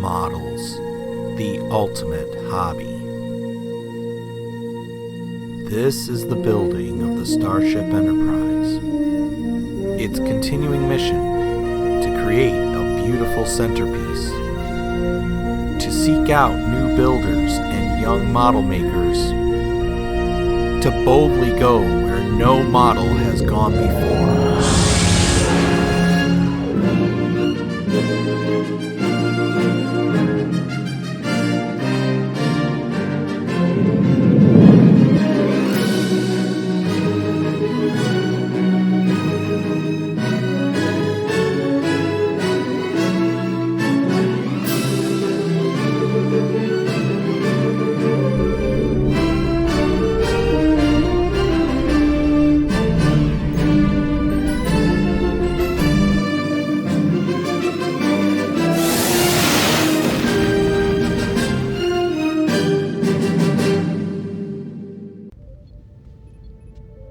Models, the ultimate hobby. This is the building of the Starship Enterprise. Its continuing mission to create a beautiful centerpiece, to seek out new builders and young model makers, to boldly go where no model has gone before.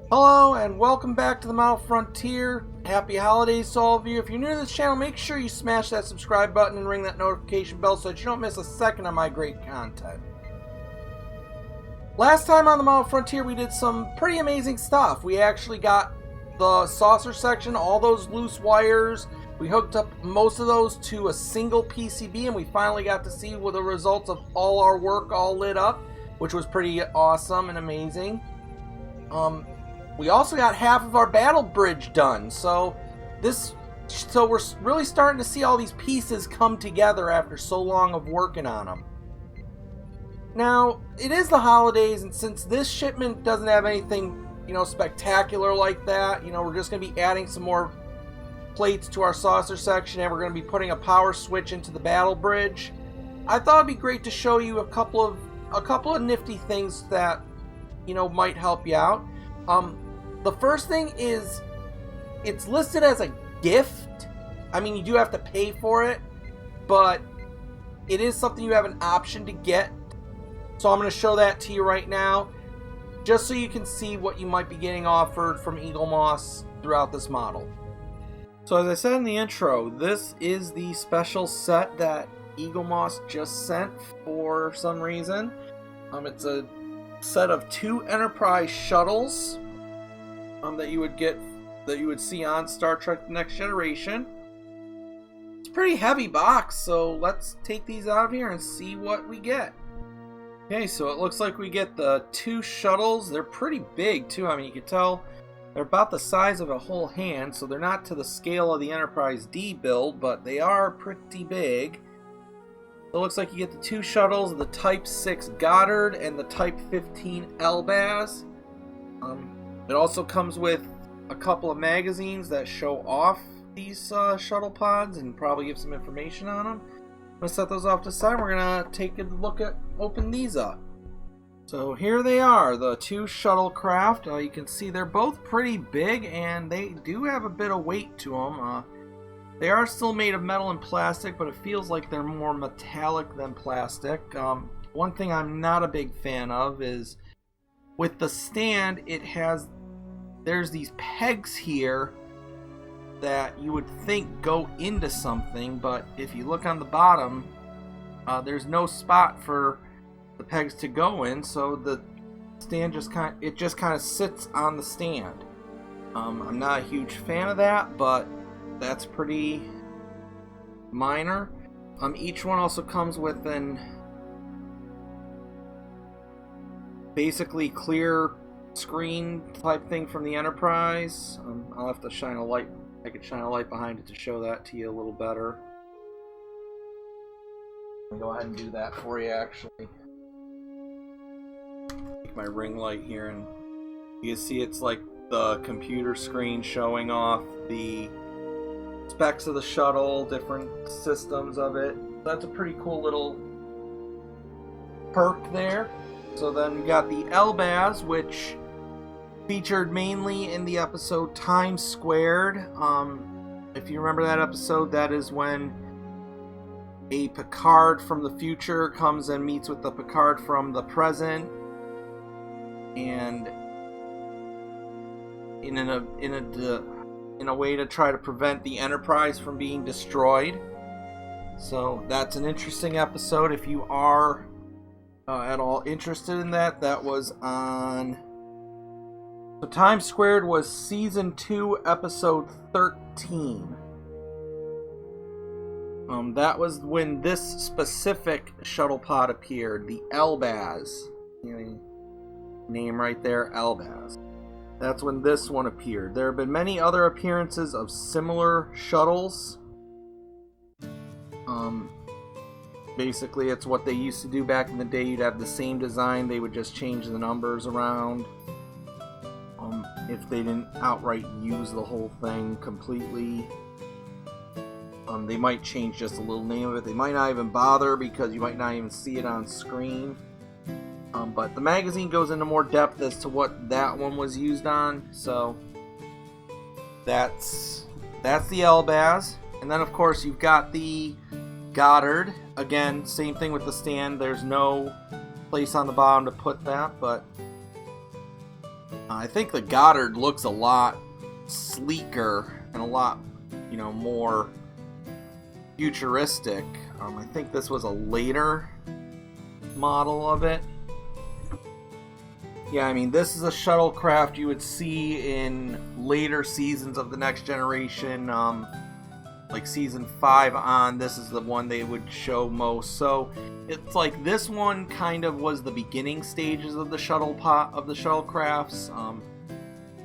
Hello and welcome back to the Model Frontier. Happy holidays to all of you. If you're new to this channel, make sure you smash that subscribe button and ring that notification bell so that you don't miss a second of my great content. Last time on the Model Frontier we did some pretty amazing stuff. We actually got the saucer section, all those loose wires. We hooked up most of those to a single PCB and we finally got to see the results of all our work all lit up, which was pretty awesome and amazing. We also got half of our battle bridge done, so we're really starting to see all these pieces come together after so long of working on them. Now, it is the holidays, and since this shipment doesn't have anything, spectacular like that, we're just going to be adding some more plates to our saucer section, and we're going to be putting a power switch into the battle bridge. I thought it'd be great to show you a couple of nifty things that, might help you out. The first thing is, it's listed as a gift. I mean, you do have to pay for it, but it is something you have an option to get. So I'm going to show that to you right now, just so you can see what you might be getting offered from Eaglemoss throughout this model. So as I said in the intro, this is the special set that Eaglemoss just sent for some reason. It's a set of 2 Enterprise shuttles that you would see on Star Trek: The Next Generation. It's a pretty heavy box, so let's take these out of here and see what we get. Okay, so it looks like we get the 2 shuttles. They're pretty big too. I mean, you can tell they're about the size of a whole hand, so they're not to the scale of the Enterprise D build, but they are pretty big. So it looks like you get the 2 shuttles, the Type 6 Goddard and the Type 15 Elbaz. It also comes with a couple of magazines that show off these shuttle pods and probably give some information on them. I'm going to set those off to the side. We're going to take a look at open these up. So here they are, the 2 Shuttlecraft. You can see they're both pretty big and they do have a bit of weight to them. They are still made of metal and plastic, but it feels like they're more metallic than plastic. One thing I'm not a big fan of is with the stand, there's these pegs here that you would think go into something, but if you look on the bottom, there's no spot for the pegs to go in, so the stand just kind of sits on the stand. I'm not a huge fan of that, but that's pretty minor. Each one also comes with an basically clear screen type thing from the Enterprise. I'll have to shine a light. I could shine a light behind it to show that to you a little better. Let me go ahead and do that for you, actually. Take my ring light here, and you can see it's like the computer screen showing off the specs of the shuttle, different systems of it. That's a pretty cool little perk there. So then we got the Elbaz, which featured mainly in the episode Time Squared. If you remember that episode, that is when a Picard from the future comes and meets with the Picard from the present, and in a way to try to prevent the Enterprise from being destroyed. So that's an interesting episode if you are at all interested in that. That was on... So Time Squared was Season 2, Episode 13. That was when this specific shuttle pod appeared, the Elbaz. Name right there, Elbaz. That's when this one appeared. There have been many other appearances of similar shuttles. Basically, it's what they used to do back in the day. You'd have the same design, they would just change the numbers around. If they didn't outright use the whole thing completely. They might change just a little name of it. They might not even bother because you might not even see it on screen. But the magazine goes into more depth as to what that one was used on. So that's the Elbaz. And then of course you've got the Goddard. Again, same thing with the stand. There's no place on the bottom to put that, but I think the Goddard looks a lot sleeker and a lot, more futuristic. I think this was a later model of it. Yeah, I mean, this is a shuttlecraft you would see in later seasons of The Next Generation, like season 5 on. This is the one they would show most. So it's like this one kind of was the beginning stages of the shuttlecrafts.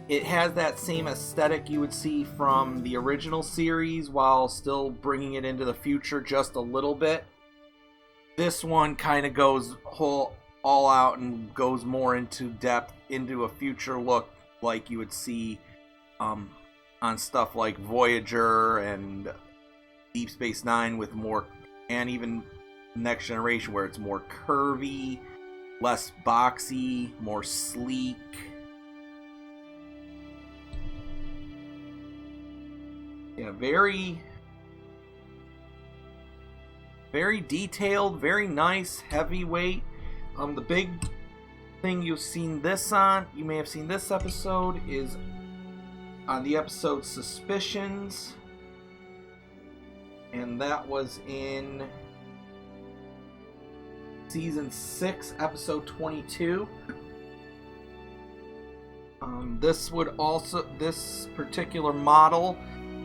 It has that same aesthetic you would see from the original series while still bringing it into the future just a little bit. This one kind of goes all out and goes more into depth into a future look like you would see on stuff like Voyager and Deep Space Nine with more, and even Next Generation where it's more curvy, less boxy, more sleek. Yeah, very detailed, very nice, heavyweight. The big thing you've seen this on, you may have seen this episode, is on the episode Suspicions. And that was in Season 6, Episode 22. This particular model,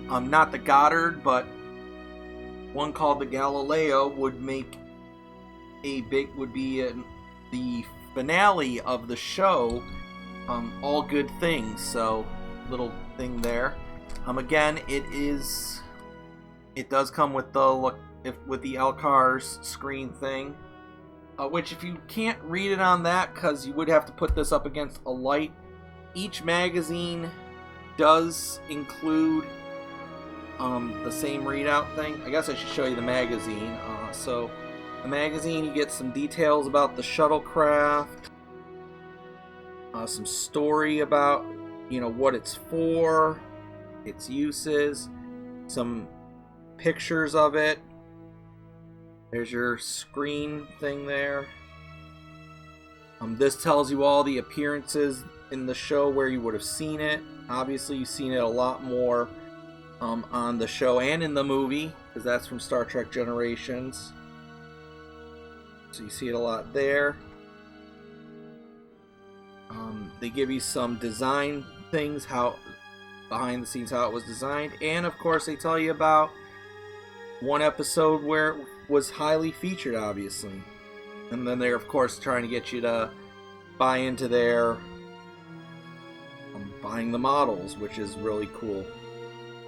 not the Goddard, but one called the Galileo, would be the finale of the show, All Good Things. So, little thing there. Again, it does come with the Elcar's screen thing, which if you can't read it on that, because you would have to put this up against a light. Each magazine does include the same readout thing. I guess I should show you the magazine. So the magazine, you get some details about the shuttlecraft, some story about what it's for, its uses, some pictures of it. There's your screen thing there. This tells you all the appearances in the show where you would have seen it. Obviously, you've seen it a lot more on the show and in the movie, because that's from Star Trek Generations. So you see it a lot there. They give you some design things, how behind the scenes how it was designed, and of course they tell you about one episode where it was highly featured, obviously. And then they're of course trying to get you to buy into their buying the models, which is really cool.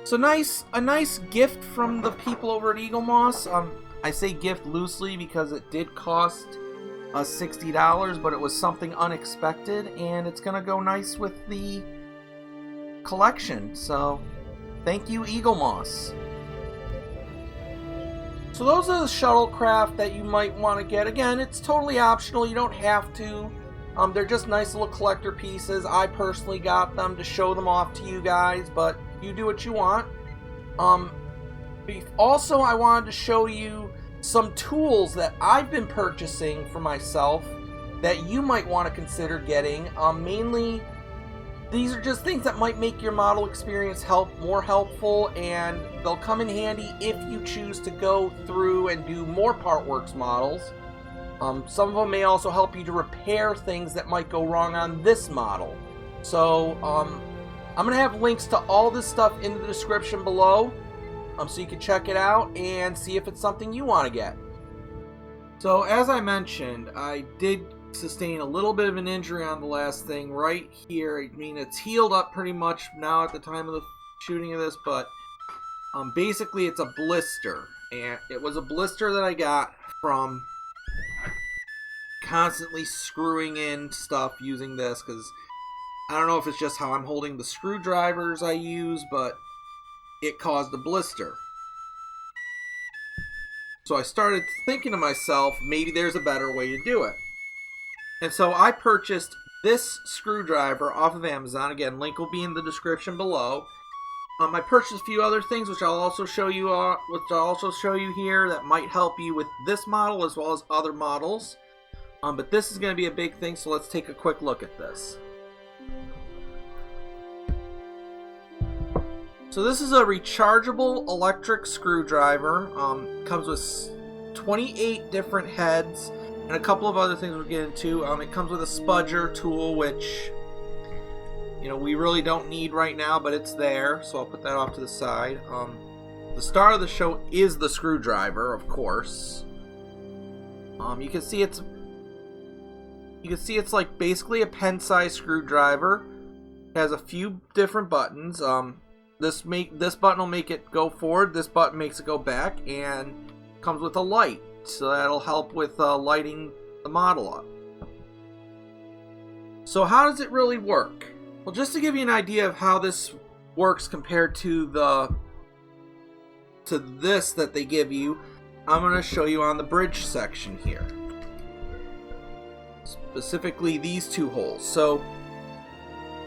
So a nice gift from the people over at Eaglemoss. I say gift loosely because it did cost $60, but it was something unexpected, and it's gonna go nice with the collection. So thank you, Eaglemoss. So those are the shuttlecraft that you might want to get. Again, it's totally optional. You don't have to. They're just nice little collector pieces. I personally got them to show them off to you guys, but you do what you want. Also, I wanted to show you some tools that I've been purchasing for myself that you might want to consider getting. Mainly these are just things that might make your model experience more helpful, and they'll come in handy if you choose to go through and do more Partworks models. Some of them may also help you to repair things that might go wrong on this model. So I'm going to have links to all this stuff in the description below, so you can check it out and see if it's something you want to get. So as I mentioned, I did sustain a little bit of an injury on the last thing right here. I mean, it's healed up pretty much now at the time of the shooting of this, but basically it's a blister, and it was a blister that I got from constantly screwing in stuff using this, because I don't know if it's just how I'm holding the screwdrivers I use, but it caused a blister. So I started thinking to myself, maybe there's a better way to do it. And so I purchased this screwdriver off of Amazon. Again, link will be in the description below. I purchased a few other things, which I'll also show you here, that might help you with this model as well as other models. But this is going to be a big thing, so let's take a quick look at this. So this is a rechargeable electric screwdriver. Comes with 28 different heads and a couple of other things we'll get into. It comes with a spudger tool, which we really don't need right now, but it's there, so I'll put that off to the side. The star of the show is the screwdriver, of course. You can see it's like basically a pen-sized screwdriver. It has a few different buttons. This button will make it go forward. This button makes it go back, and comes with a light, so that'll help with lighting the model up. So how does it really work? Well, just to give you an idea of how this works compared to this that they give you, I'm going to show you on the bridge section here. Specifically these two holes. So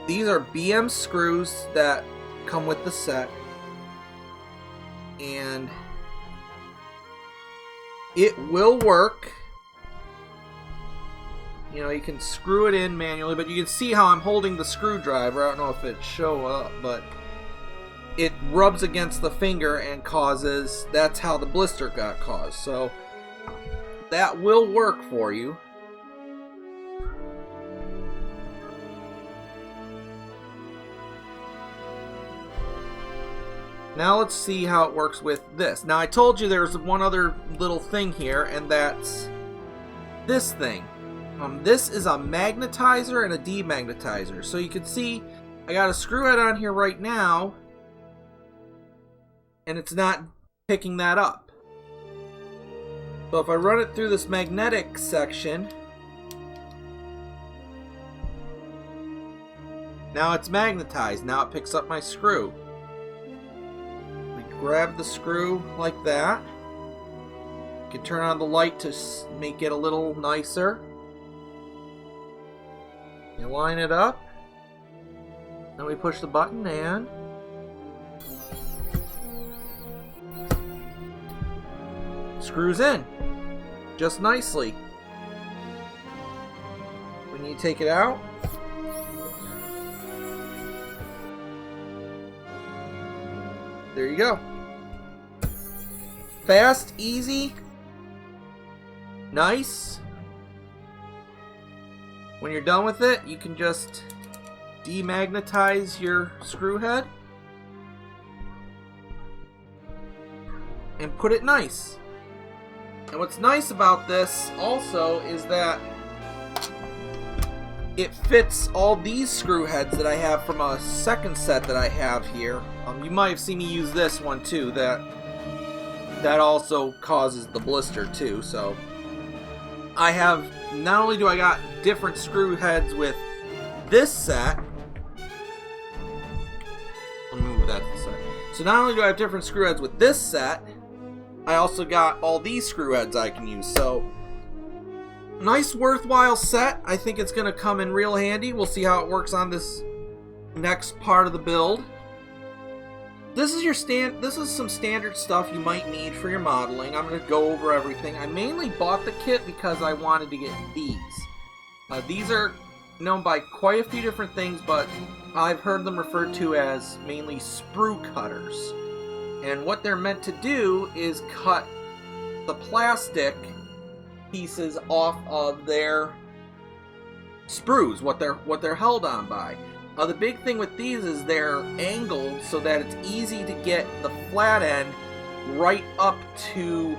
these are BM screws that come with the set, and it will work. You can screw it in manually, but you can see how I'm holding the screwdriver. I don't know if it show up, but it rubs against the finger and that's how the blister got caused. So that will work for you. Now let's see how it works with this. Now I told you there's one other little thing here, and that's this thing. This is a magnetizer and a demagnetizer. So you can see I got a screw head on here right now, and it's not picking that up. So if I run it through this magnetic section, now it's magnetized. Now it picks up my screw. Grab the screw like that. You can turn on the light to make it a little nicer. You line it up, then we push the button and screws in just nicely. When you take it out, there you go. Fast, easy, nice. When you're done with it, you can just demagnetize your screw head and put it nice. And what's nice about this also is that it fits all these screw heads that I have from a second set that I have here. You might have seen me use this one too. That also causes the blister too. So I have, not only do I got different screw heads with this set. Let me move that to the side. So not only do I have different screw heads with this set, I also got all these screw heads I can use. So nice, worthwhile set. I think it's going to come in real handy. We'll see how it works on this next part of the build. This is some standard stuff you might need for your modeling. I'm going to go over everything. I mainly bought the kit because I wanted to get these. known by quite a few different things, but I've heard them referred to as mainly sprue cutters. And what they're meant to do is cut the plastic pieces off of their sprues, what they're held on by. The big thing with these is they're angled so that it's easy to get the flat end right up to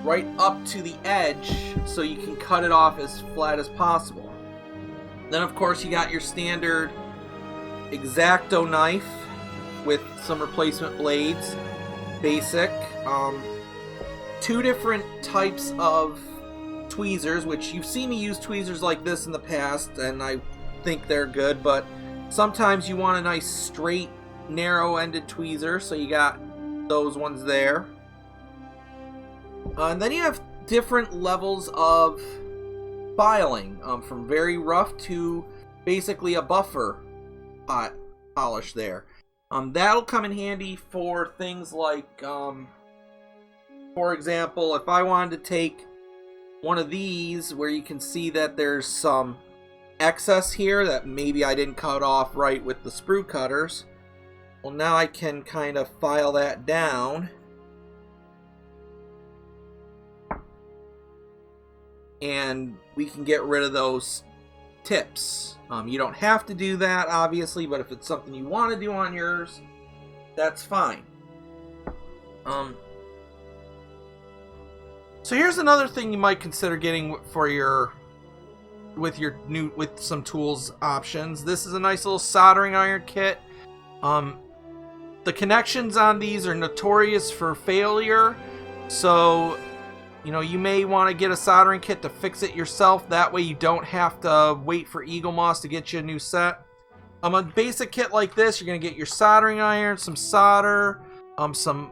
the edge, so you can cut it off as flat as possible. Then of course you got your standard X-Acto knife with some replacement blades, basic. Two different types of tweezers, which you've seen me use tweezers like this in the past, and I think they're good, but sometimes you want a nice straight narrow-ended tweezer, so you got those ones there. And then you have different levels of filing, from very rough to basically a buffer polish there. That'll come in handy for things like, for example, if I wanted to take one of these where you can see that there's some excess here that maybe I didn't cut off right with the sprue cutters, well, now I can kind of file that down and we can get rid of those tips. You don't have to do that, obviously, but if it's something you want to do on yours, that's fine. So here's another thing you might consider getting for with some tools options. This is a nice little soldering iron kit. The connections on these are notorious for failure, so you may want to get a soldering kit to fix it yourself. That way you don't have to wait for Eaglemoss to get you a new set. A basic kit like this, you're going to get your soldering iron, some solder, some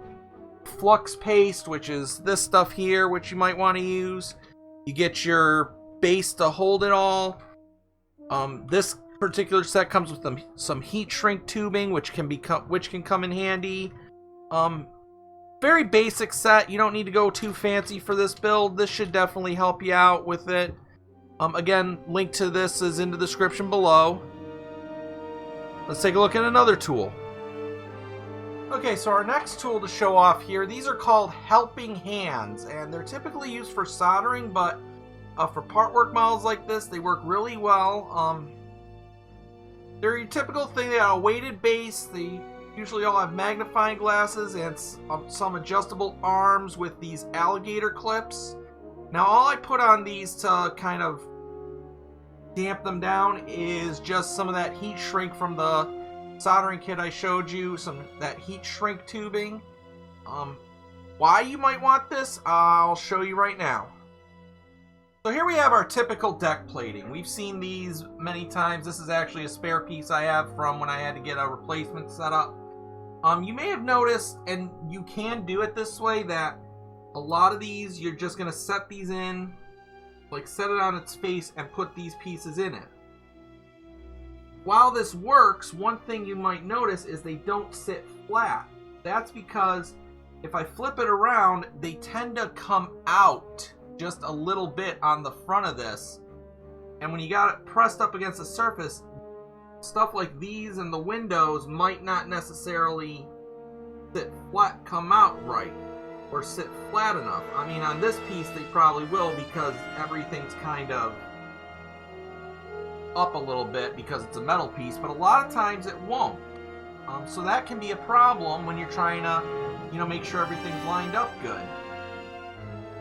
flux paste, which is this stuff here, which you might want to use. You get your base to hold it all. This particular set comes with some heat shrink tubing, which can come in handy. Very basic set. You don't need to go too fancy for this build. This should definitely help you out with it. Again, link to this is in the description below. Let's take a look at another tool. Okay, so our next tool to show off here, these are called helping hands, and they're typically used for soldering, but for part work models like this, they work really well. They're your typical thing. They got a weighted base. They usually all have magnifying glasses and some adjustable arms with these alligator clips. Now, all I put on these to kind of damp them down is just some of that heat shrink from the soldering kit I showed you, that heat shrink tubing. Why you might want this, I'll show you right now. So here we have our typical deck plating. We've seen these many times. This is actually a spare piece I have from when I had to get a replacement set up. You may have noticed, and you can do it this way, that a lot of these, you're just going to set these in, like set it on its face and put these pieces in it. While this works, one thing you might notice is they don't sit flat. That's because if I flip it around, they tend to come out just a little bit on the front of this. And when you got it pressed up against the surface, stuff like these and the windows might not necessarily come out right or sit flat enough. I mean, on this piece they probably will, because everything's kind of up a little bit because it's a metal piece, but a lot of times it won't. So that can be a problem when you're trying to, make sure everything's lined up good.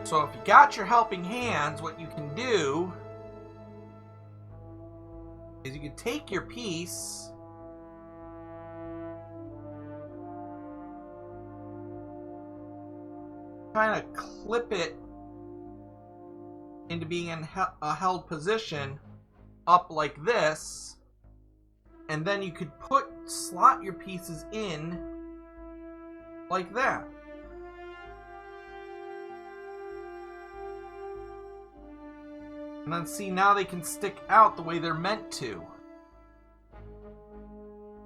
So if you got your helping hands, what you can do is you can take your piece kind of clip it into being in a held position up like this, and then you could slot your pieces in like that. And then see, now they can stick out the way they're meant to.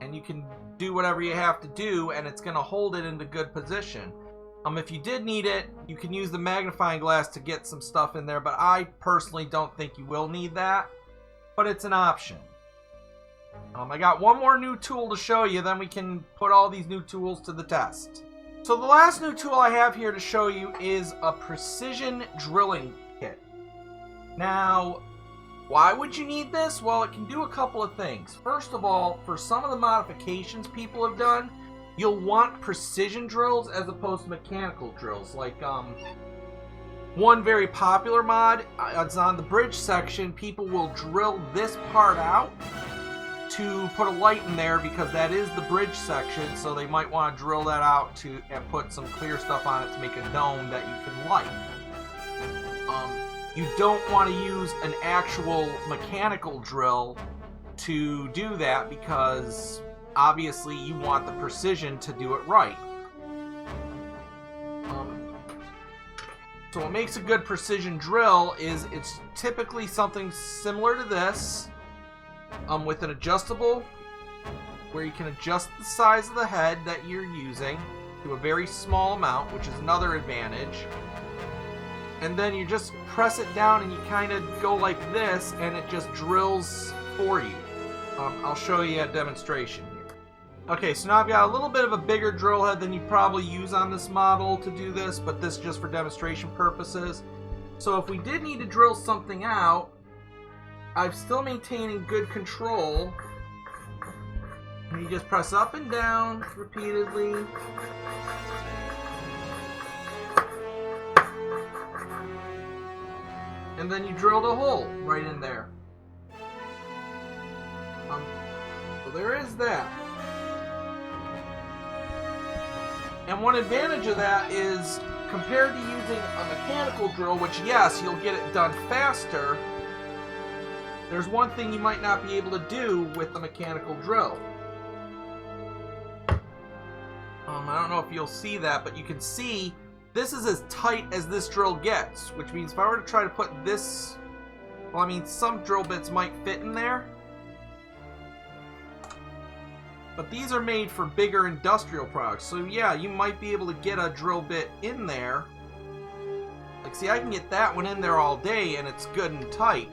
And you can do whatever you have to do, and it's going to hold it into good position. If you did need it, you can use the magnifying glass to get some stuff in there, but I personally don't think you will need that, but it's an option. I got one more new tool to show you, then we can put all these new tools to the test. So the last new tool I have here to show you is a precision drilling kit. Now, why would you need this? Well, it can do a couple of things. First of all, for some of the modifications people have done, you'll want precision drills as opposed to mechanical drills. Like, one very popular mod, it's on the bridge section, people will drill this part out to put a light in there because that is the bridge section, so they might want to drill that out and put some clear stuff on it to make a dome that you can light. You don't want to use an actual mechanical drill to do that because obviously you want the precision to do it right. So what makes a good precision drill is it's typically something similar to this, with an adjustable where you can adjust the size of the head that you're using to a very small amount, which is another advantage. And then you just press it down and you kind of go like this and it just drills for you. I'll show you a demonstration here. Okay, so now I've got a little bit of a bigger drill head than you probably use on this model to do this, but this is just for demonstration purposes. So if we did need to drill something out, I'm still maintaining good control. And you just press up and down repeatedly. And then you drilled a hole right in there. So there is that. And one advantage of that is, compared to using a mechanical drill, which yes, you'll get it done faster, there's one thing you might not be able to do with the mechanical drill. I don't know if you'll see that, but you can see this is as tight as this drill gets, which means if I were to try to put this, well, I mean, some drill bits might fit in there, but these are made for bigger industrial products. So yeah, you might be able to get a drill bit in there. Like, see, I can get that one in there all day and it's good and tight.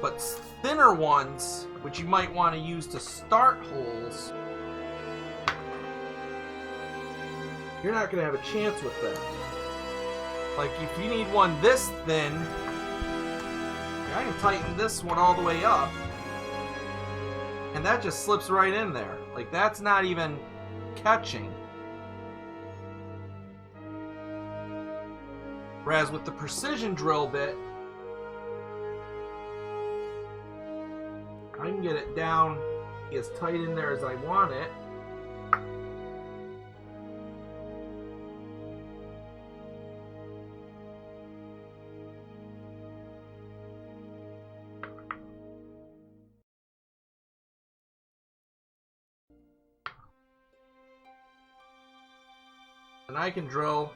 But thinner ones, which you might want to use to start holes, you're not going to have a chance with that. Like, if you need one this thin, I can tighten this one all the way up. And that just slips right in there. Like, that's not even catching. Whereas with the precision drill bit, I can get it down as tight in there as I want it. And I can drill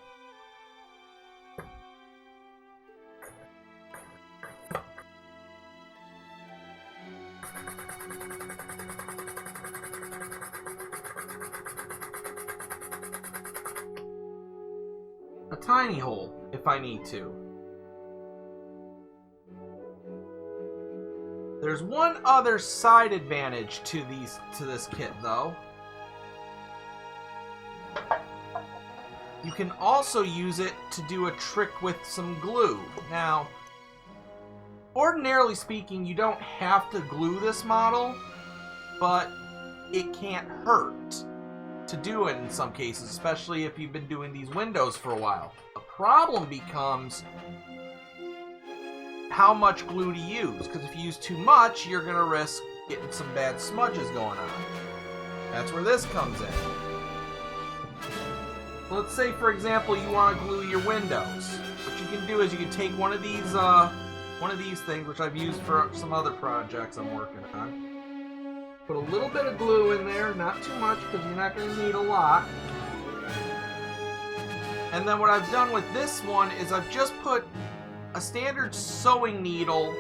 a tiny hole if I need to. There's one other side advantage to this kit though. You can also use it to do a trick with some glue. Now, ordinarily speaking, you don't have to glue this model, but it can't hurt to do it in some cases, especially if you've been doing these windows for a while. The problem becomes how much glue to use, because if you use too much, you're going to risk getting some bad smudges going on. That's where this comes in. Let's say, for example, you want to glue your windows. What you can do is you can take one of these things, which I've used for some other projects I'm working on. Put a little bit of glue in there, not too much, because you're not going to need a lot. And then what I've done with this one is I've just put a standard sewing needle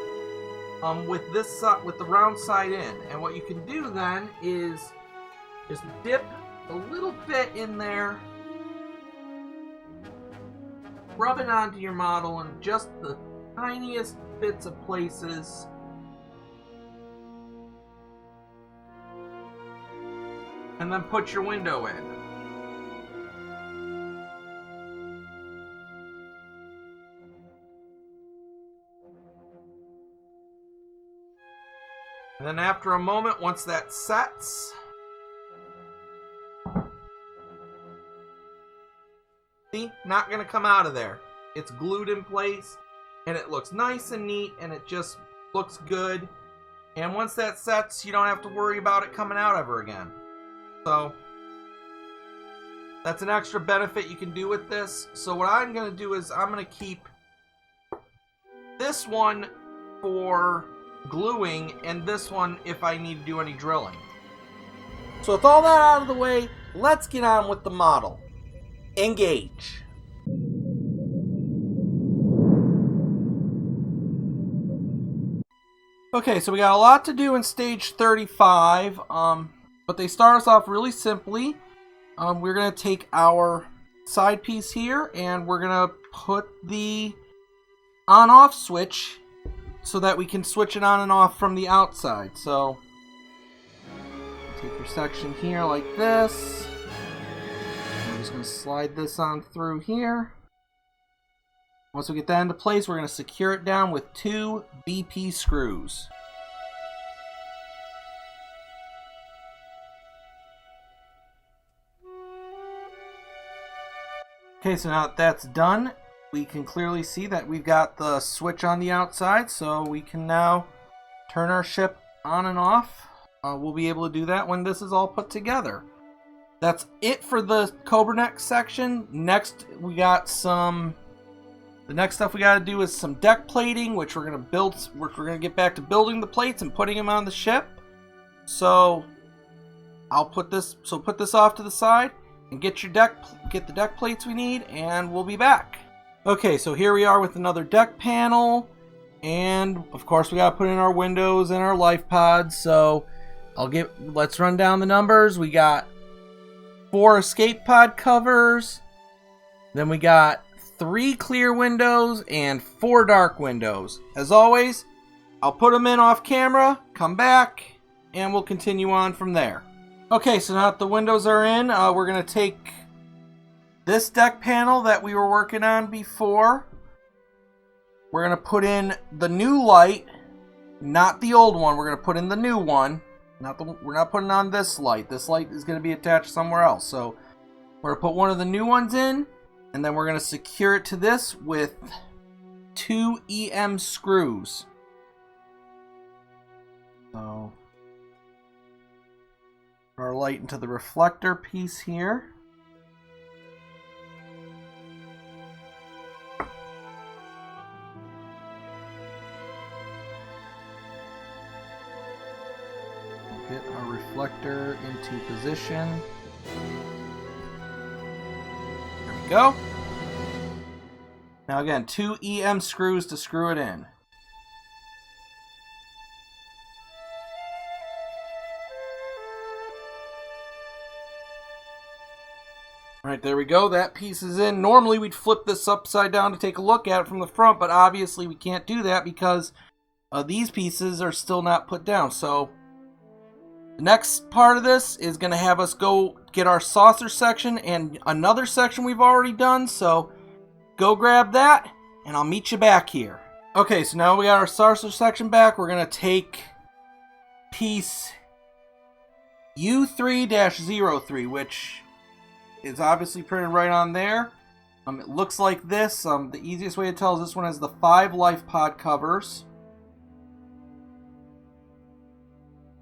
with the round side in. And what you can do then is just dip a little bit in there rub it onto your model in just the tiniest bits of places. And then put your window in. And then after a moment, once that sets, see, not going to come out of there. It's glued in place, and it looks nice and neat, and it just looks good. And once that sets, you don't have to worry about it coming out ever again. So that's an extra benefit you can do with this. So what I'm going to do is I'm going to keep this one for gluing and this one if I need to do any drilling. So with all that out of the way, let's get on with the model. Engage. Okay, so we got a lot to do in stage 35, but they start us off really simply. We're going to take our side piece here and we're going to put the on-off switch so that we can switch it on and off from the outside. So take your section here like this. I'm just going to slide this on through here. Once we get that into place, we're going to secure it down with 2 BP screws. Okay, so now that that's done, we can clearly see that we've got the switch on the outside, so we can now turn our ship on and off. We'll be able to do that when this is all put together. That's it for the Cobra Neck section. Next, we got the next stuff we got to do is some deck plating, which we're going to get back to building the plates and putting them on the ship. So put this off to the side and get the deck plates we need, and we'll be back. Okay, so here we are with another deck panel, and of course we got to put in our windows and our life pods. So let's run down the numbers. We got 4 escape pod covers, then we got 3 clear windows and 4 dark windows. As always, I'll put them in off camera, come back, and we'll continue on from there. Okay, so now that the windows are in, we're going to take this deck panel that we were working on before. We're going to put in the new light, not the old one. We're going to put in the new one. We're not putting on this light. This light is going to be attached somewhere else. So we're going to put one of the new ones in, and then we're going to secure it to this with 2 EM screws. So put our light into the reflector piece here. Get our reflector into position. There we go. Now again, 2 EM screws to screw it in. Alright, there we go. That piece is in. Normally we'd flip this upside down to take a look at it from the front, but obviously we can't do that because these pieces are still not put down. So the next part of this is going to have us go get our saucer section and another section we've already done. So go grab that and I'll meet you back here. Okay, so now we got our saucer section back. We're going to take piece U3-03, which is obviously printed right on there. It looks like this. The easiest way to tell is this one has the 5 life pod covers.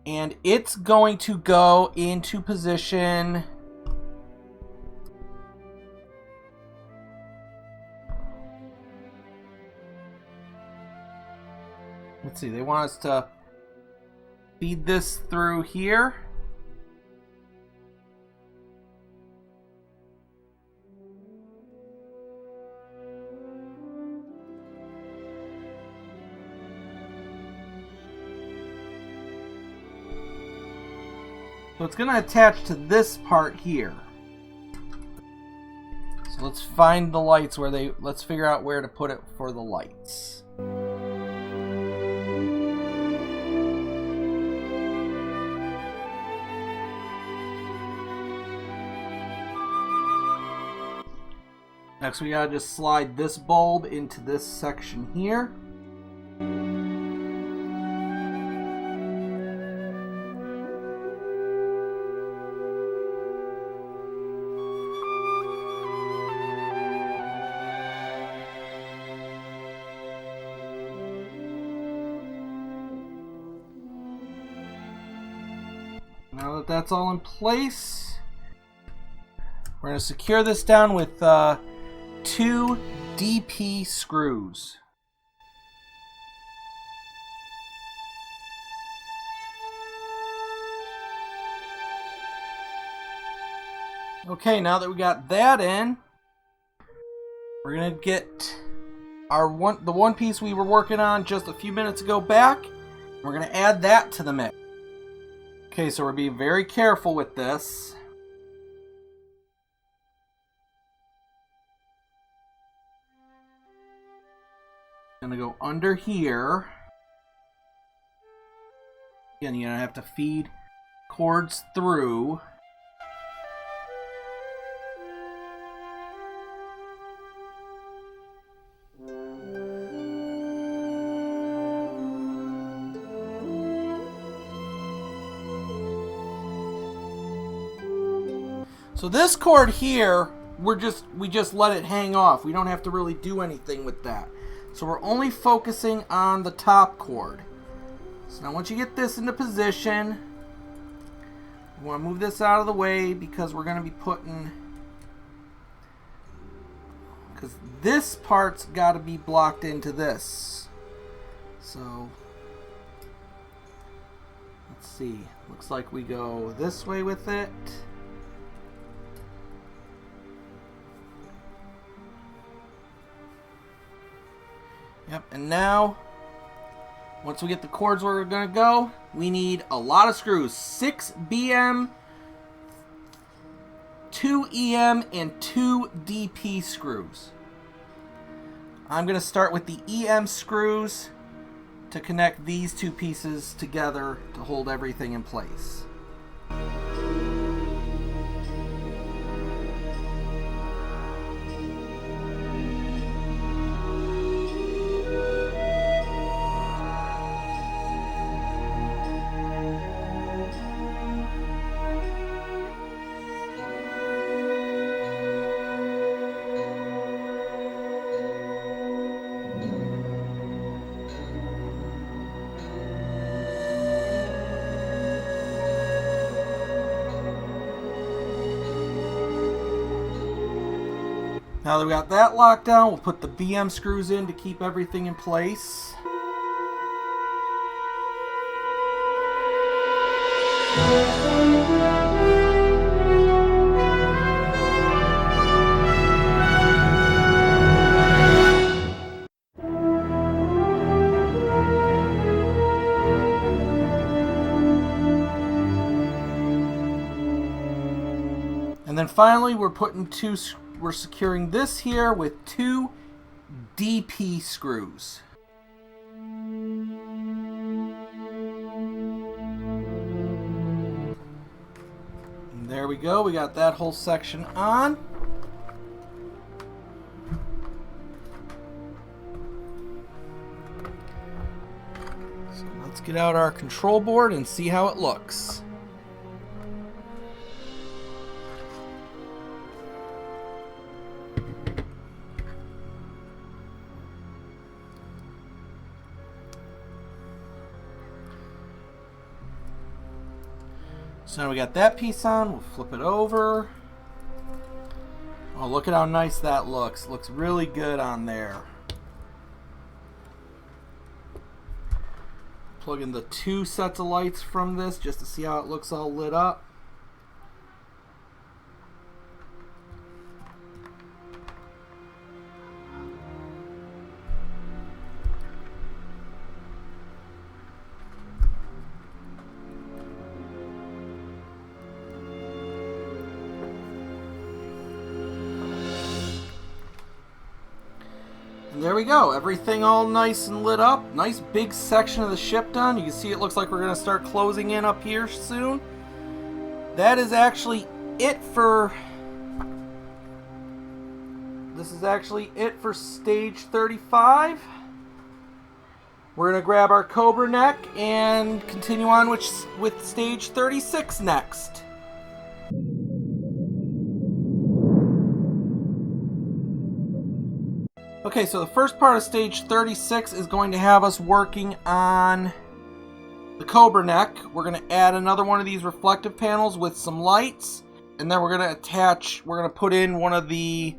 And it's going to go into position. Let's see, they want us to feed this through here. So it's going to attach to this part here. So let's find the lights let's figure out where to put it for the lights. Next, we gotta just slide this bulb into this section here. Now that that's all in place, we're going to secure this down with 2 DP screws. Okay, now that we got that in, we're going to get the one piece we were working on just a few minutes ago back. We're going to add that to the mix. Okay, so we're being very careful with this. Gonna go under here. Again, you're gonna have to feed cords through. So this cord here, we just let it hang off. We don't have to really do anything with that. So we're only focusing on the top cord. So now once you get this into position, we want to move this out of the way because we're going to be because this part's got to be blocked into this. So let's see. Looks like we go this way with it. Yep, and now, once we get the cords where we're going to go, we need a lot of screws. 6 BM, 2 EM, and 2 DP screws. I'm going to start with the EM screws to connect these two pieces together to hold everything in place. Now that we got that locked down, we'll put the BM screws in to keep everything in place. And then finally, we're securing this here with 2 DP screws. And there we go. We got that whole section on. So let's get out our control board and see how it looks. So now we got that piece on, we'll flip it over. Oh, look at how nice that looks. Looks really good on there. Plug in the 2 sets of lights from this just to see how it looks all lit up. And there we go. Everything all nice and lit up. Nice big section of the ship done. You can see it looks like we're going to start closing in up here soon. That is actually it for... This is actually it for stage 35. We're going to grab our Cobra neck and continue on with stage 36 next. Okay, so the first part of stage 36 is going to have us working on the Cobra neck. We're going to add another one of these reflective panels with some lights, and then we're going to put in one of the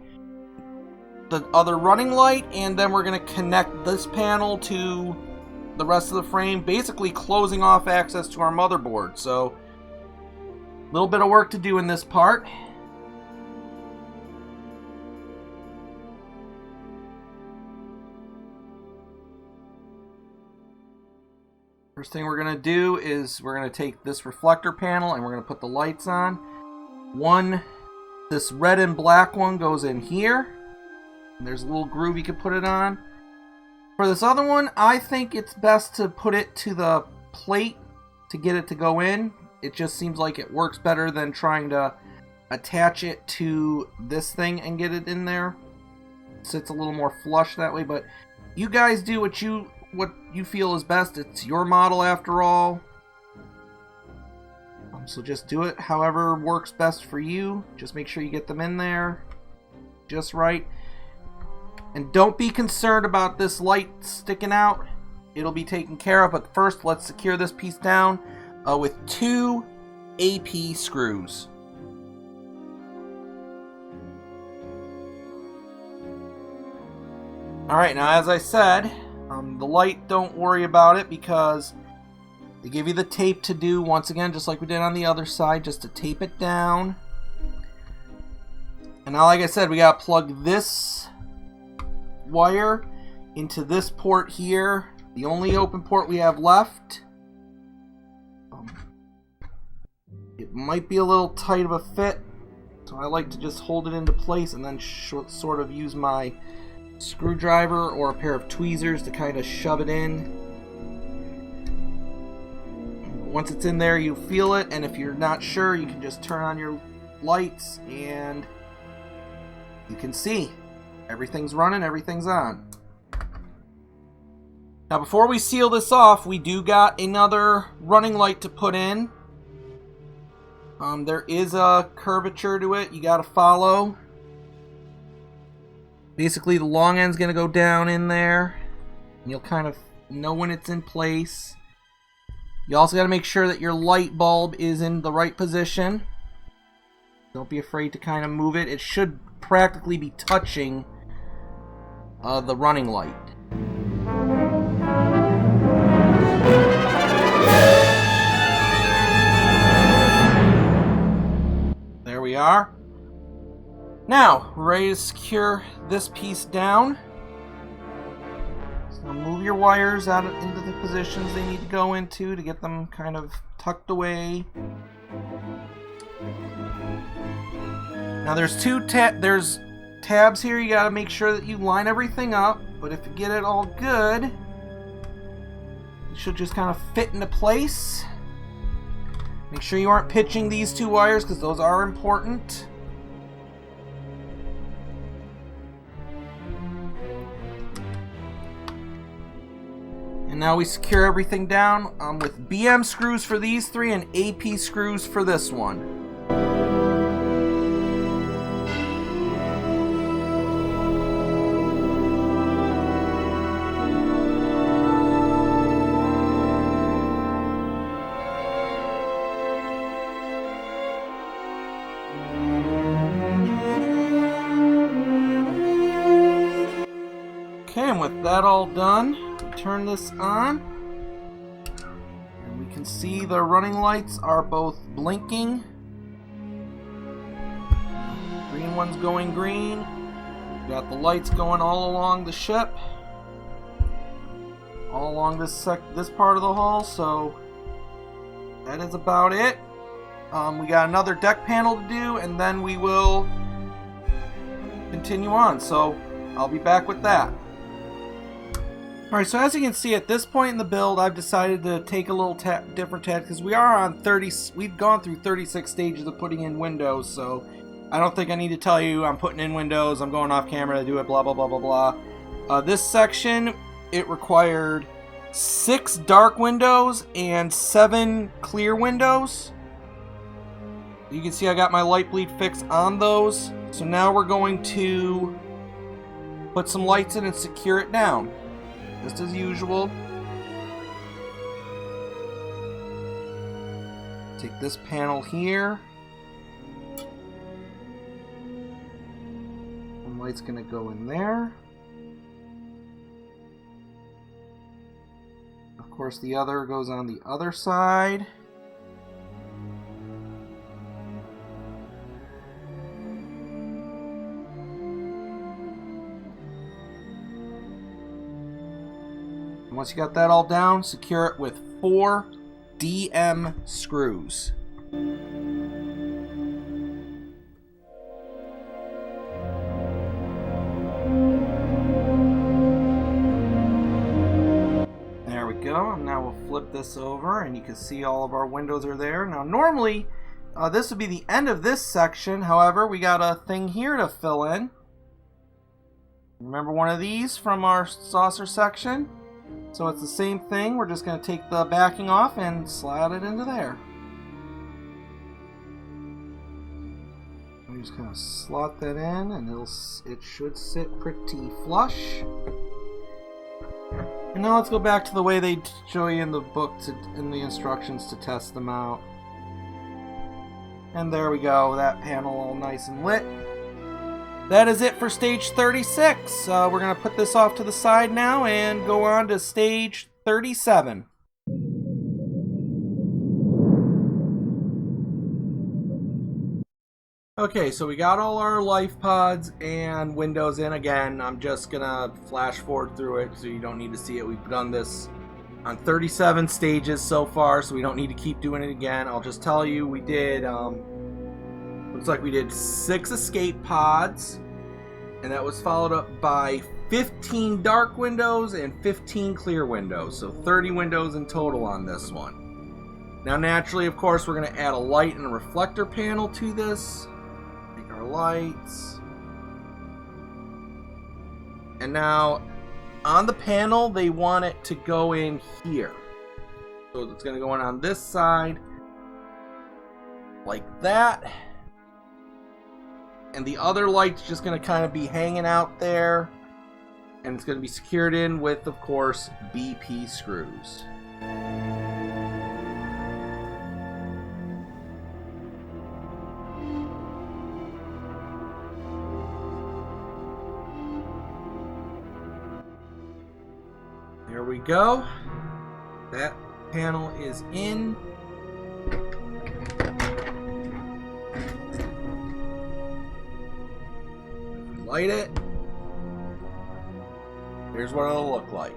other running light, and then we're going to connect this panel to the rest of the frame, basically closing off access to our motherboard. So a little bit of work to do in this part. First thing we're going to do is we're going to take this reflector panel and we're going to put the lights on. This red and black one goes in here. And there's a little groove you can put it on. For this other one, I think it's best to put it to the plate to get it to go in. It just seems like it works better than trying to attach it to this thing and get it in there. It sits a little more flush that way, but you guys do what you feel is best. It's your model after all. So just do it however works best for you. Just make sure you get them in there just right. And don't be concerned about this light sticking out. It'll be taken care of. But first, let's secure this piece down with 2 AP screws. Alright, now as I said, the light, don't worry about it because they give you the tape to do, once again, just like we did on the other side, just to tape it down. And now, like I said, we got to plug this wire into this port here, the only open port we have left. It might be a little tight of a fit, so I like to just hold it into place and then sort of use my screwdriver or a pair of tweezers to kind of shove it in. Once it's in there, you feel it, and if you're not sure, you can just turn on your lights and you can see everything's running, everything's on. Now before we seal this off, we do got another running light to put in. There is a curvature to it you got to follow. Basically the long end's going to go down in there. And you'll kind of know when it's in place. You also got to make sure that your light bulb is in the right position. Don't be afraid to kind of move it. It should practically be touching the running light. There we are. Now, we're ready to secure this piece down. So move your wires out into the positions they need to go into to get them kind of tucked away. Now there's there's tabs here. You got to make sure that you line everything up, but if you get it all good, it should just kind of fit into place. Make sure you aren't pitching these 2 wires because those are important. And now we secure everything down with BM screws for these 3 and AP screws for this one. Okay, and with that all done, turn this on and we can see the running lights are both blinking. Green one's going green. We got the lights going all along the ship, all along this part of the hull. So that is about it. We got another deck panel to do and then we will continue on, so I'll be back with that. Alright, so as you can see, at this point in the build, I've decided to take a little different tack, because we are on 30, we've gone through 36 stages of putting in windows, so I don't think I need to tell you I'm putting in windows, I'm going off camera to do it, blah, blah, blah, blah, blah. This section, it required 6 dark windows and 7 clear windows. You can see I got my light bleed fix on those, so now we're going to put some lights in and secure it down. Just as usual. Take this panel here. One light's gonna go in there. Of course, the other goes on the other side. Once you got that all down, secure it with 4 DM screws. There we go. And now we'll flip this over and you can see all of our windows are there. Now normally this would be the end of this section. However, we got a thing here to fill in. Remember one of these from our saucer section? So it's the same thing, we're just going to take the backing off and slide it into there. We just kind of slot that in and it should sit pretty flush. And now let's go back to the way they show you in the book, in the instructions to test them out. And there we go, that panel all nice and lit. That is it for stage 36. We're going to put this off to the side now and go on to stage 37. Okay, so we got all our life pods and windows in. Again, I'm just going to flash forward through it so you don't need to see it. We've done this on 37 stages so far, so we don't need to keep doing it again. I'll just tell you, we did... looks like we did 6 escape pods, and that was followed up by 15 dark windows and 15 clear windows, so 30 windows in total on this one. Now naturally, of course, we're going to add a light and a reflector panel to this. Make our lights. And now, on the panel, they want it to go in here. So it's going to go in on this side, like that. And the other light's just going to kind of be hanging out there. And it's going to be secured in with, of course, BP screws. There we go. That panel is in. Light it. Here's what it'll look like.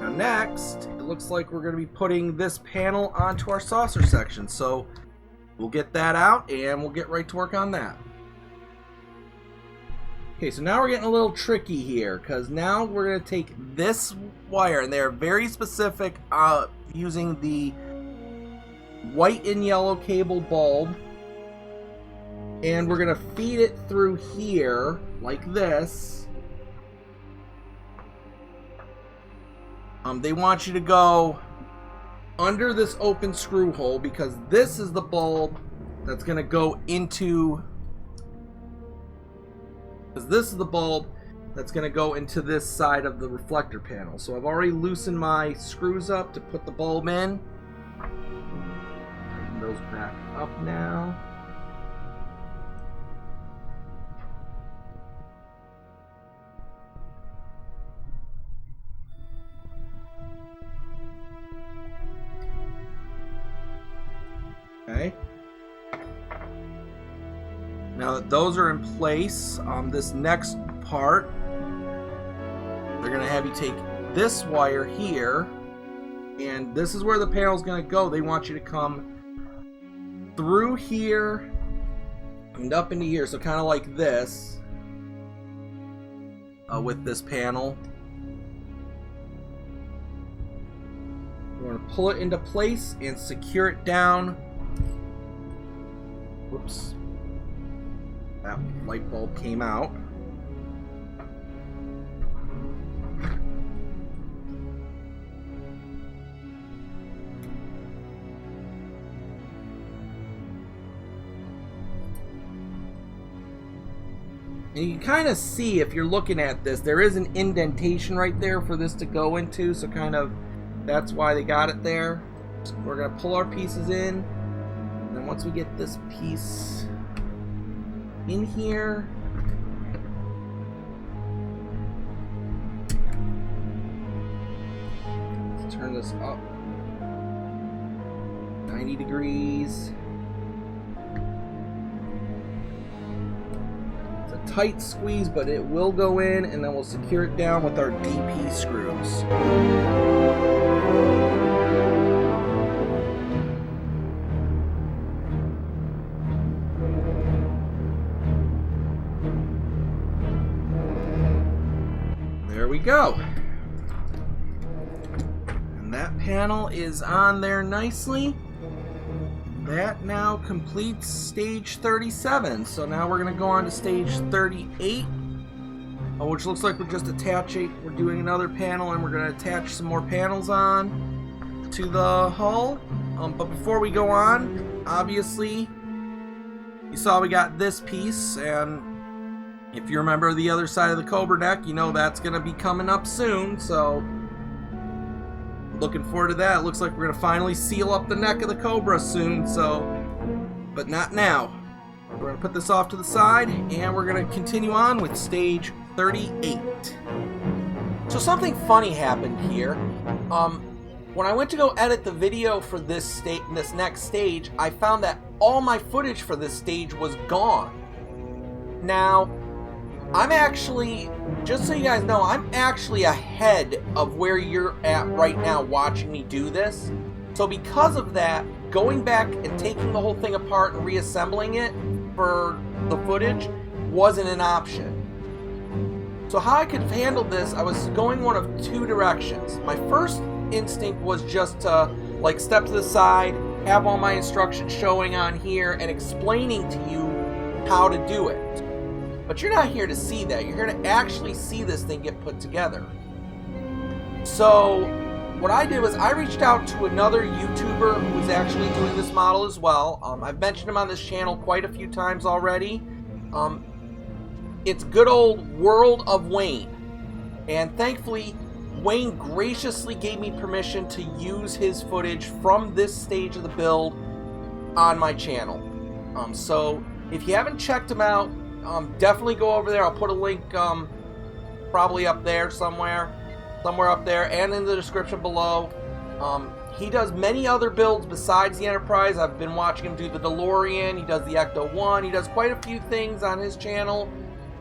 Now next, it looks like we're going to be putting this panel onto our saucer section. So we'll get that out and we'll get right to work on that. Okay, so now we're getting a little tricky here because now we're going to take this wire, and they're very specific using the white and yellow cable bulb, and we're going to feed it through here like this. They want you to go under this open screw hole because this is the bulb that's going to go into this side of the reflector panel. So I've already loosened my screws up to put the bulb in. Tighten those back up now. Okay. Now that those are in place, this next part, they're going to have you take this wire here, and this is where the panel is going to go. They want you to come through here, and up into here, so kind of like this, with this panel. We're going to pull it into place and secure it down. Whoops. That light bulb came out. And you can kind of see, if you're looking at this, there is an indentation right there for this to go into, so kind of that's why they got it there. So we're going to pull our pieces in, and then once we get this piece in here, let's turn this up 90 degrees. Tight squeeze, but it will go in, and then we'll secure it down with our DP screws. There we go. And that panel is on there nicely. That now completes stage 37. So now we're going to go on to stage 38, which looks like we're just attaching, we're doing another panel, and we're going to attach some more panels on to the hull. But before we go on, obviously, you saw we got this piece, and if you remember the other side of the Cobra neck, you know that's going to be coming up soon, so looking forward to that. It looks like we're going to finally seal up the neck of the Cobra soon, so, but not now. We're going to put this off to the side, and we're going to continue on with stage 38. So something funny happened here. When I went to go edit the video for this next stage, I found that all my footage for this stage was gone. Now, I'm actually, just so you guys know, I'm actually ahead of where you're at right now watching me do this. So because of that, going back and taking the whole thing apart and reassembling it for the footage wasn't an option. So how I could have handled this, I was going one of two directions. My first instinct was just to like step to the side, have all my instructions showing on here, and explaining to you how to do it. But you're not here to see that. You're here to actually see this thing get put together. So what I did was I reached out to another YouTuber who was actually doing this model as well. I've mentioned him on this channel quite a few times already. It's good old World of Wayne. And thankfully, Wayne graciously gave me permission to use his footage from this stage of the build on my channel. So if you haven't checked him out, definitely go over there. I'll put a link probably up there somewhere up there, and in the description below. He does many other builds besides the Enterprise. I've been watching him do the DeLorean. He does the Ecto-1. He does quite a few things on his channel.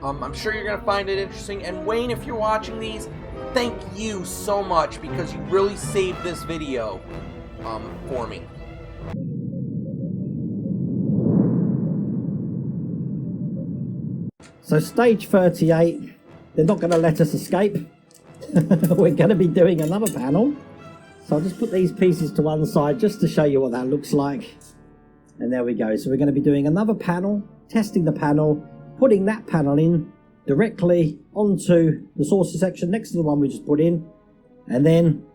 I'm sure you're going to find it interesting. And Wayne, if you're watching these, thank you so much, because you really saved this video for me. So stage 38, they're not going to let us escape. We're going to be doing another panel. So I'll just put these pieces to one side just to show you what that looks like. And there we go. So we're going to be doing another panel, testing the panel, putting that panel in directly onto the saucer section next to the one we just put in. And then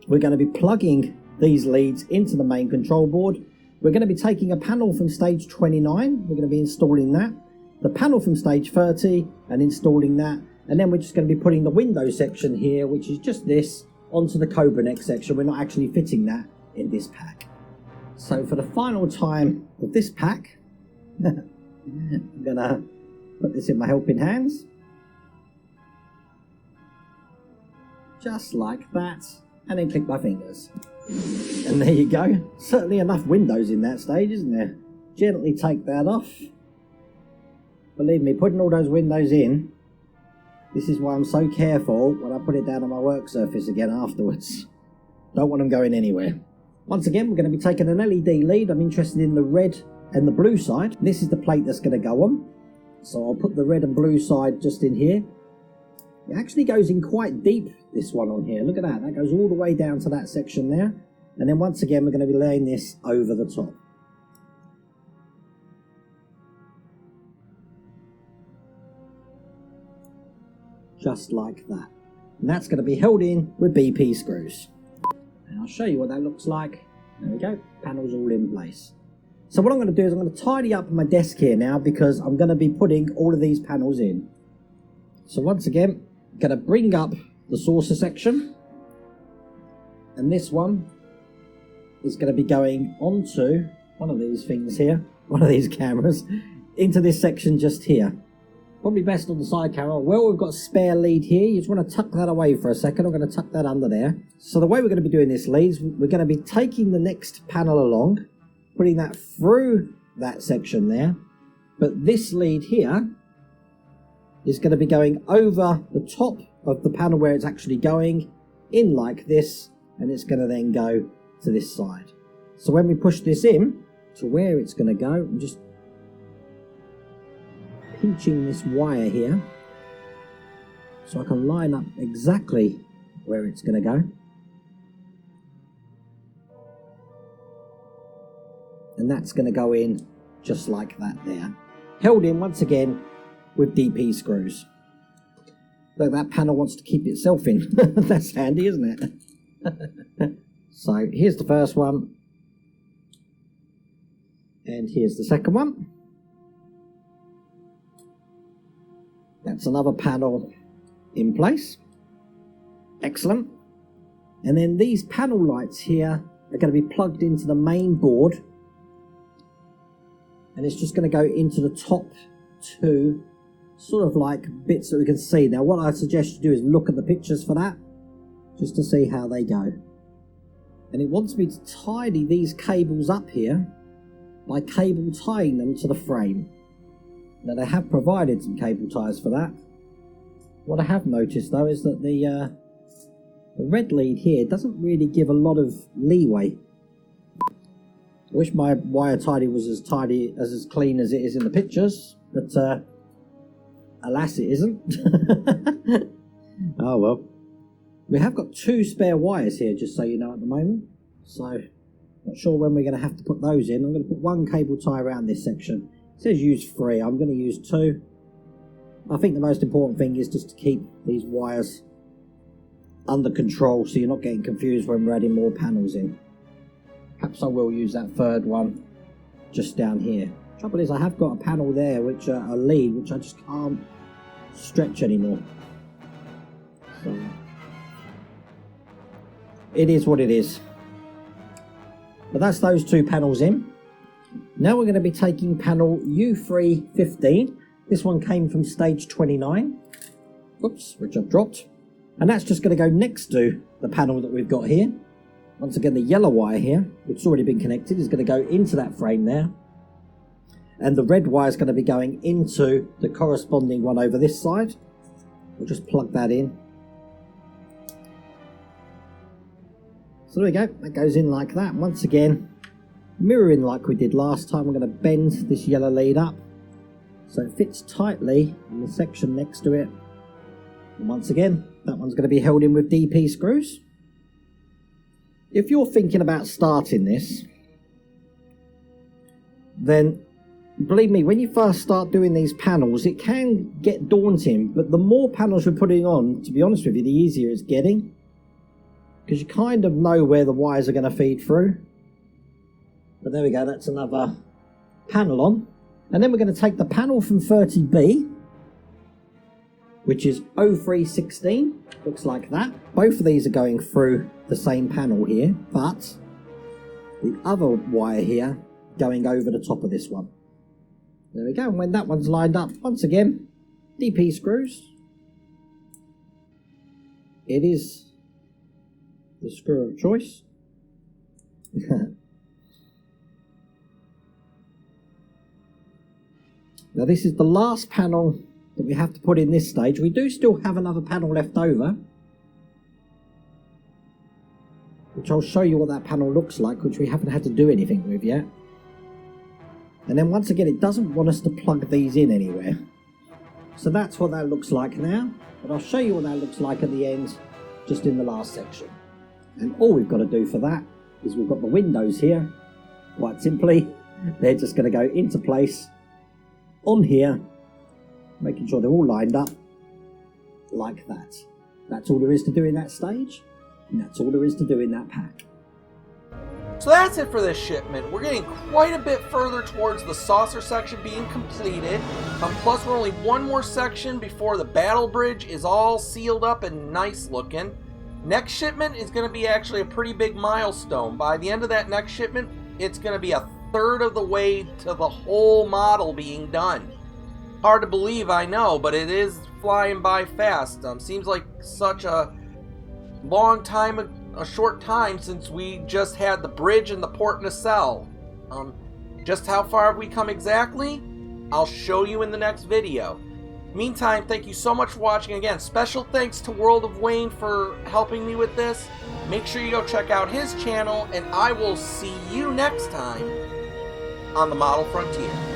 we're going to be plugging these leads into the main control board. We're going to be taking a panel from stage 29. We're going to be installing that. The panel from stage 30 and installing that, and then we're just going to be putting the window section here, which is just this, onto the Cobra neck section. We're not actually fitting that in this pack. So for the final time of this pack, I'm going to put this in my helping hands, just like that, and then click my fingers. And there you go. Certainly enough windows in that stage, isn't there? Gently take that off. Believe me, putting all those windows in, this is why I'm so careful when I put it down on my work surface again afterwards. Don't want them going anywhere. Once again, we're going to be taking an LED lead. I'm interested in the red and the blue side. This is the plate that's going to go on. So I'll put the red and blue side just in here. It actually goes in quite deep, this one on here. Look at that. That goes all the way down to that section there. And then once again, we're going to be laying this over the top. Just like that. And that's going to be held in with BP screws. And I'll show you what that looks like. There we go. Panels all in place. So what I'm going to do is I'm going to tidy up my desk here now, because I'm going to be putting all of these panels in. So once again, I'm going to bring up the saucer section. And this one is going to be going onto one of these things here, one of these cameras, into this section just here. Probably best on the side camera. Well, we've got a spare lead here. You just want to tuck that away for a second. I'm going to tuck that under there. So the way we're going to be doing this lead is we're going to be taking the next panel along, putting that through that section there. But this lead here is going to be going over the top of the panel where it's actually going, in like this, and it's going to then go to this side. So when we push this in to where it's going to go, I'm just pinching this wire here so I can line up exactly where it's going to go. And that's going to go in just like that there. Held in once again with DP screws. Look, that panel wants to keep itself in. That's handy, isn't it? So here's the first one. And here's the second one. That's another panel in place. Excellent. And then these panel lights here are going to be plugged into the main board. And it's just going to go into the top two sort of like bits that we can see. Now what I suggest you do is look at the pictures for that, just to see how they go. And it wants me to tidy these cables up here by cable tying them to the frame. Now they have provided some cable ties for that. What I have noticed though is that the red lead here doesn't really give a lot of leeway. I wish my wire tidy was as clean as it is in the pictures, but alas it isn't. Oh well. We have got two spare wires here, just so you know, at the moment. So, not sure when we're going to have to put those in. I'm going to put one cable tie around this section. It says use 3. I'm going to use 2. I think the most important thing is just to keep these wires under control so you're not getting confused when we're adding more panels in. Perhaps I will use that third one just down here. Trouble is I have got a panel there, which a lead, which I just can't stretch anymore. So it is what it is. But that's those two panels in. Now we're going to be taking panel U315. This one came from stage 29. Oops, which I've dropped. And that's just going to go next to the panel that we've got here. Once again, the yellow wire here, which has already been connected, is going to go into that frame there. And the red wire is going to be going into the corresponding one over this side. We'll just plug that in. So there we go, that goes in like that. Once again, mirroring like we did last time, we're going to bend this yellow lead up so it fits tightly in the section next to it. And once again, that one's going to be held in with DP screws. If you're thinking about starting this, then believe me, when you first start doing these panels, it can get daunting, but the more panels we're putting on, to be honest with you, the easier it's getting. Because you kind of know where the wires are going to feed through. But there we go, that's another panel on. And then we're going to take the panel from 30B, which is 0316, looks like that. Both of these are going through the same panel here, but the other wire here going over the top of this one. There we go, and when that one's lined up, once again, DP screws. It is the screw of choice. Now this is the last panel that we have to put in this stage. We do still have another panel left over, which I'll show you what that panel looks like, which we haven't had to do anything with yet. And then once again, it doesn't want us to plug these in anywhere. So that's what that looks like now. But I'll show you what that looks like at the end, just in the last section. And all we've got to do for that is we've got the windows here. Quite simply, they're just going to go into place on here, making sure they're all lined up like that. That's all there is to do in that stage, and that's all there is to do in that pack. So that's it for this shipment. We're getting quite a bit further towards the saucer section being completed. Plus we're only one more section before the battle bridge is all sealed up and nice looking. Next shipment is going to be actually a pretty big milestone. By the end of that next shipment, it's going to be a third of the way to the whole model being done. Hard to believe, I know, but it is flying by fast. Seems like such a long time, a short time since we just had the bridge and the port nacelle. Just how far have we come exactly? I'll show you in the next video. Meantime, thank you so much for watching. Again, special thanks to World of Wayne for helping me with this. Make sure you go check out his channel, and I will see you next time on the Model Frontier.